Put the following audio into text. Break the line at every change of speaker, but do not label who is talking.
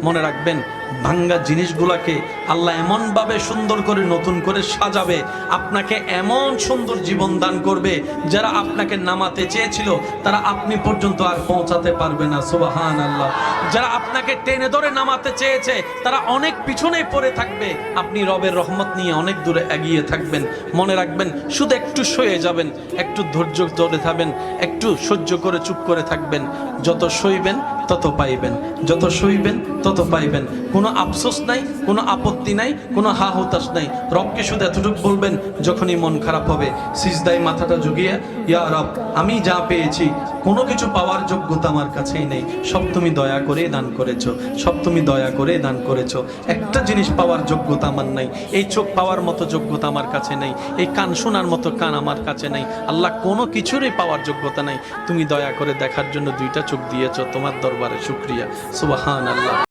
মনে রাখবেন ভাঙ্গা জিনিসগুলোকে আল্লাহ এমনভাবে সুন্দর করে নতুন করে সাজাবে, আপনাকে এমন সুন্দর জীবন দান করবে, যারা আপনাকে নামাতে চেয়েছিল তারা আপনি পর্যন্ত আর পৌঁছাতে পারবে না। সুবহানাল্লাহ। যারা আপনাকে টেনে ধরে নামাতে চেয়েছে তারা অনেক পিছনে পড়ে থাকবে, আপনি রবের রহমত নিয়ে অনেক দূরে এগিয়ে থাকবেন। মনে রাখবেন, শুধু একটু সয়ে যাবেন, একটু ধৈর্য ধরে থাকবেন, একটু সহ্য করে চুপ করে থাকবেন। যত সইবেন তত পাইবেন, যত সইবেন তত পাইবেন। কোনো আফসোস নাই, কোনো আপত্তি নাই, কোনো হা হুতাশ নাই। রবকে শুধু এতটুকু বলবেন, যখনই মন খারাপ হবে সিজদায় মাথাটা ঝুঁকিয়ে, ইয়া রব, আমি যা পেয়েছি কোনো কিছু পাওয়ার যোগ্যতা আমার কাছেই নেই, সব তুমি দয়া করে দান করেছো, সব তুমি দয়া করে দান করেছো। একটা জিনিস পাওয়ার যোগ্যতা আমার নাই, এই চোখ পাওয়ার মতো যোগ্যতা আমার কাছে নেই, এই কান শোনার মতো কান আমার কাছে নেই। আল্লাহ, কোনো কিছুরই পাওয়ার যোগ্যতা নাই, তুমি দয়া করে দেখার জন্য দুইটা চোখ দিয়েছো, তোমার দরবারে শুকরিয়া। সুবহানাল্লাহ।